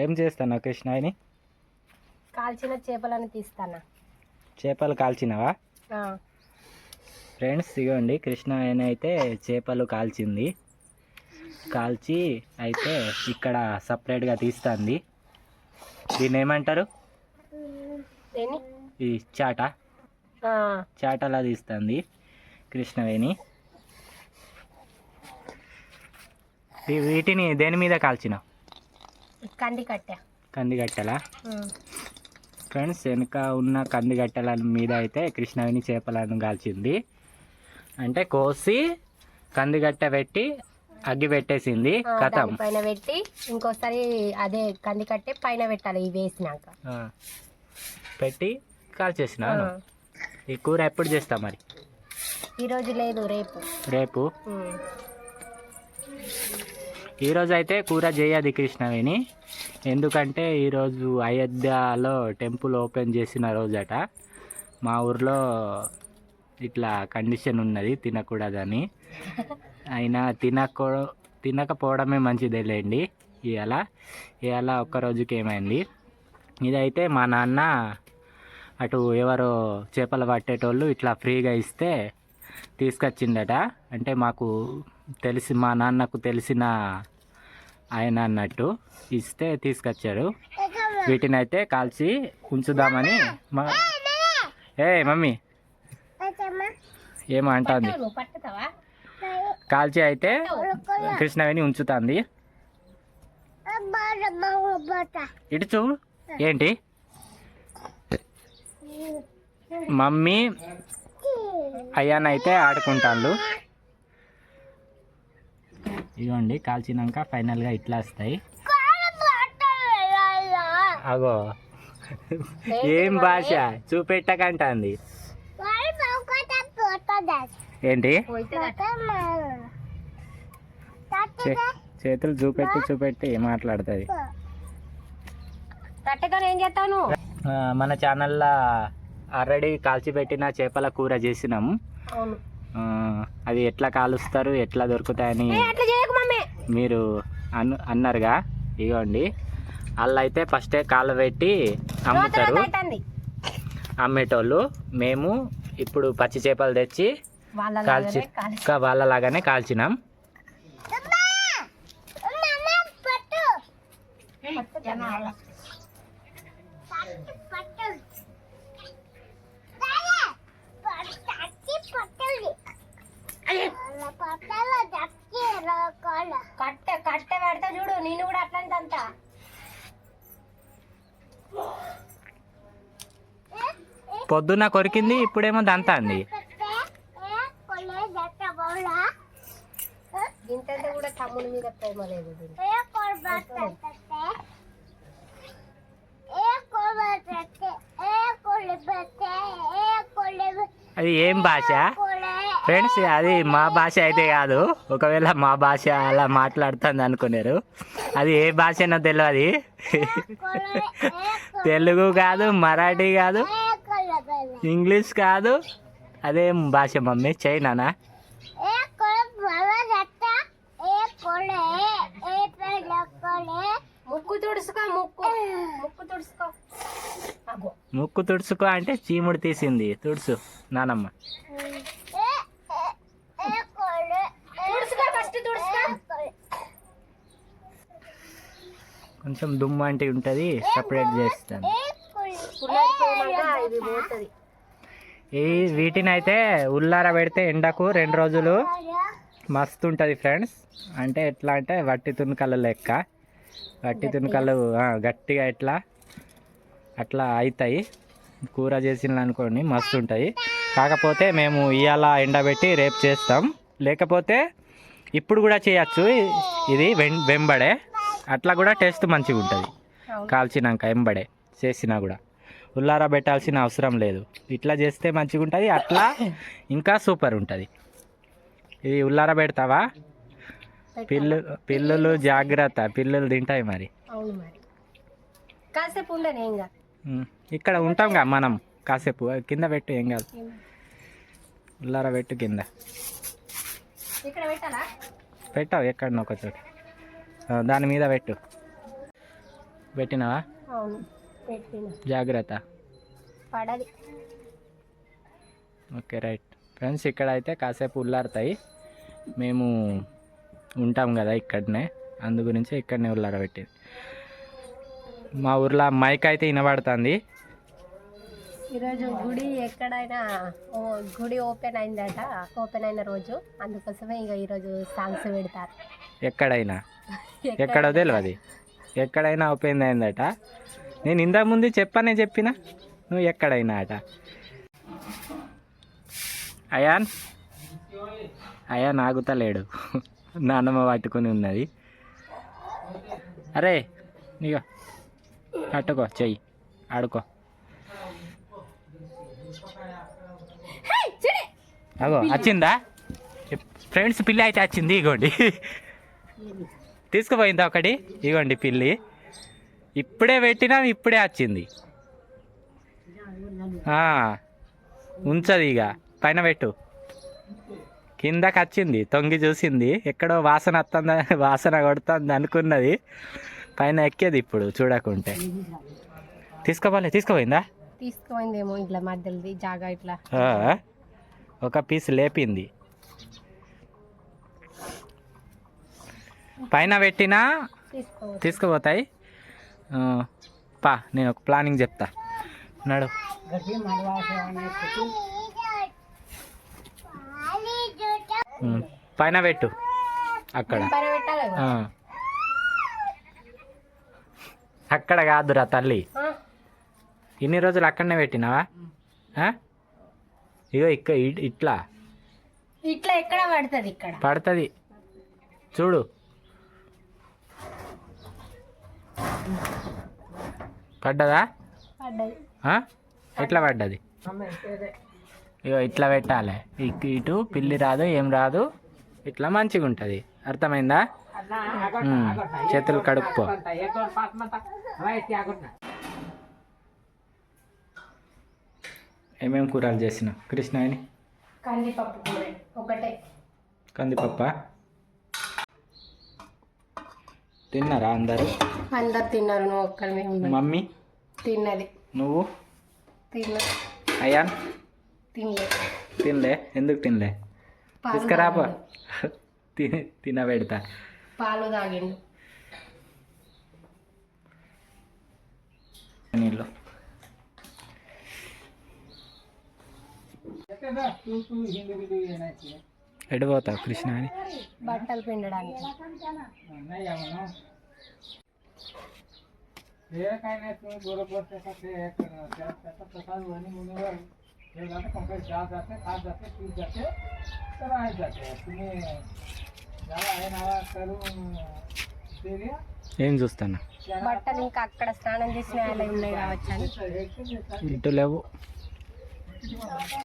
ఏం చేస్తాను కృష్ణాయిని? కాల్చిన చేపలను తీస్తానా. చేపలు కాల్చినవా? ఫ్రెండ్స్ ఇగోండి, కృష్ణాయిని అయితే చేపలు కాల్చింది. కాల్చి అయితే ఇక్కడ సపరేట్గా తీస్తుంది. దీన్ని ఏమంటారు? ఈ చాటలా తీస్తుంది కృష్ణవేణి. వీటిని దేని మీద కాల్చిన? కందిగట్టెలా? ఫ్రెండ్స్, వెనుక ఉన్న కందిగట్టెల మీద అయితే కృష్ణవేణి చేపలను కాల్చింది. అంటే కోసి కందిగట్టె పెట్టి అగ్గి పెట్టేసింది. కథం పైన పెట్టి ఇంకోసారి అదే కందికట్టె పైన పెట్టాలి. ఇవి వేసినాక పెట్టి కాల్చేసిన. ఈ కూర ఎప్పుడు చేస్తా మరి? ఈరోజు లేదు, రేపు. ఈరోజు అయితే కూర చేయదు కృష్ణవేణి. ఎందుకంటే ఈరోజు అయోధ్యలో టెంపుల్ ఓపెన్ చేసిన రోజట. మా ఊర్లో ఇట్లా కండిషన్ ఉన్నది, తినకూడదని. అయినా తినకపోవడమే మంచిదేలేండి. ఇవాళ ఒక్కరోజుకి ఏమైంది. ఇదైతే మా నాన్న అటు ఎవరో చేపలు పట్టేటోళ్ళు ఇట్లా ఫ్రీగా ఇస్తే తీసుకొచ్చిండట. అంటే మా నాన్నకు తెలిసిన ఆయన అన్నట్టు ఇస్తే తీసుకొచ్చారు. వీటిని అయితే కాల్చి ఉంచుదామని మమ్మీ ఏమో అంటుంది. కాల్చి అయితే కృష్ణవేణి ఉంచుతుంది. ఇటు చూ. ఏంటి మమ్మీ అయ్యానైతే ఆడుకుంటాళ్ళు. ఇవ్వండి, కాల్చినాక ఫైనల్గా ఇట్లా వస్తాయి. అగో ఏం భాష చూపెట్టకంటుంది. ఏంటి చేతులు చూపెట్టి మాట్లాడుతుంది. మన ఛానల్లో ఆల్రెడీ కాల్చిపెట్టిన చేపల కూర చేసినాం. అది ఎట్లా కాలుస్తారు, ఎట్లా దొరుకుతాయని మీరు అన్నారుగా. ఇగోండి, వాళ్ళు అయితే ఫస్టే కాలబెట్టి అమ్ముతారు అమ్మేటోళ్ళు. మేము ఇప్పుడు పచ్చి చేపలు తెచ్చి వాళ్ళలాగానే కాల్చినాం. కట్టె పెడతా చూడు, నేను కూడా అట్లాంటి పొద్దున్న కొరికింది, ఇప్పుడేమో దంతా అంది. ఇంతంతా కూడా తమ్ముడి మీద ప్రేమ లేదు. అది ఏం భాష ఫ్రెండ్స్? అది మా భాష అయితే కాదు. ఒకవేళ మా భాష అలా మాట్లాడుతుంది అనుకున్నారు. అది ఏ భాషనో తెలియదు. తెలుగు కాదు, మరాఠీ కాదు, ఇంగ్లీష్ కాదు. అదేం భాష మమ్మీ? చైనానా? ముక్కు తుడుచుకో అంటే చీముడు తీసింది. తుడుసు నానమ్మ. కొంచెం దుమ్ము అంటే ఉంటుంది, సపరేట్ చేస్తాను. వీటిని అయితే ఉల్లార పెడితే ఎండకు 2 రోజులు మస్తు ఉంటుంది ఫ్రెండ్స్. అంటే ఎట్లా అంటే వట్టి తునకల లెక్క. వట్టి తునకలు గట్టిగా అట్లా అవుతాయి. కూర చేసిన అనుకోండి మస్తు ఉంటాయి. కాకపోతే మేము ఇవాళ ఎండబెట్టి రేపు చేస్తాం. లేకపోతే ఇప్పుడు కూడా చేయచ్చు. ఇది వెంబడే అట్లా కూడా టేస్ట్ మంచిగా ఉంటుంది. కాల్చినాక ఎంబడే చేసినా కూడా ఉల్లార పెట్టాల్సిన అవసరం లేదు. ఇట్లా చేస్తే మంచిగా ఉంటుంది. అట్లా ఇంకా సూపర్ ఉంటుంది. ఇది ఉల్లార పెడతావా? పిల్లులు జాగ్రత్త, పిల్లులు తింటాయి మరి. ఇక్కడ ఉంటాంగా మనం. కాసేపు కింద పెట్టు, ఏం కాదు. ఉల్లార పెట్టు కింద పెట్టావు ఎక్కడనో ఒక చోట. దాని మీద పెట్టు. పెట్టినావా? అవును పెట్టిన. జాగ్రత్త. పడది. ఓకే రైట్ ఫ్రెండ్స్, ఇక్కడ అయితే కాసేపు ఉల్లారుతాయి. మేము ఉంటాం కదా ఇక్కడనే, అందు గురించి ఇక్కడనే ఉల్లారబెట్టేది. మా ఊర్లో మైక్ అయితే వినబడుతుంది. ఈరోజు గుడి ఎక్కడైనా గుడి ఓపెన్ అయిందట, ఓపెన్ అయిన రోజు, అందుకోసమే ఇక ఈరోజు సాంగ్స్ పెడతారు. ఎక్కడైనా ఎక్కడో తెలియదు, ఎక్కడైనా ఓపెన్ అయిందట. నేను ఇంతకుముందు చెప్పిన నువ్వు ఎక్కడైనా అట. అయాన్ ఆగుతలేడు, నాన్నమ్మ పట్టుకుని ఉన్నది. అరే ఇక పట్టుకో, చెయ్యి ఆడుకో. అగో వచ్చిందా ఫ్రెండ్స్, పిల్లి అయితే వచ్చింది. ఇగోండి తీసుకుపోయిందా ఒకటి, ఇగోండి పిల్లి. ఇప్పుడే పెట్టినాం, ఇప్పుడే వచ్చింది. ఉంచది ఇక, పైన పెట్టు. కిందకి వచ్చింది, తొంగి చూసింది, ఎక్కడో వాసన వస్తుంది, వాసన కొడుతుంది అనుకున్నది, పైన ఎక్కేది ఇప్పుడు చూడకుంటే. తీసుకుపోయిందా? తీసుకుపోయిందేమో ఇట్లా మధ్యలో జాగా ఇట్లా ఒక పీస్ లేపింది. పైన పెట్టినా తీసుకుపోతాయి. పా, నేను ఒక ప్లానింగ్ చెప్తా, నడు. పైన పెట్టు అక్కడ, అక్కడ కాదురా తల్లి, ఇన్ని రోజులు అక్కడనే పెట్టినావా? ఇగో ఇట్లా ఇట్లా ఎక్కడ పడుతుంది? ఇక్కడ పడుతుంది చూడు. పడ్డదా? ఎట్లా పడ్డది? ఇగో ఇట్లా పెట్టాలి, ఇటు పిల్లి రాదు, ఏం రాదు, ఇట్లా మంచిగా ఉంటుంది. అర్థమైందా? చేతులు కడుక్కో. ఏమేమి కూరలు చేసినావు కృష్ణాయని? కందిపప్పు కూర ఒకటే. కందిపప్ప తిన్నారా అందరు? అందరు తిన్నారు, నువ్వు ఒక్కరినే ఉన్నావు. మమ్మీ తిన్నది. నువ్వు తిన్నా. అయ్యాన్ తినలే. ఎందుకు తినలే? తీసుకురాపో, తినబెడతా. పాలు తాగిండు. నీళ్ళు ఎడిపోతావు కృష్ణ అని? బట్టలు పిండడానికి. ఏం చూస్తాను? బట్టలు ఇంకా అక్కడ స్నానం చేసిన ఉన్నాయి కావచ్చు అని. ఇటు లేవు.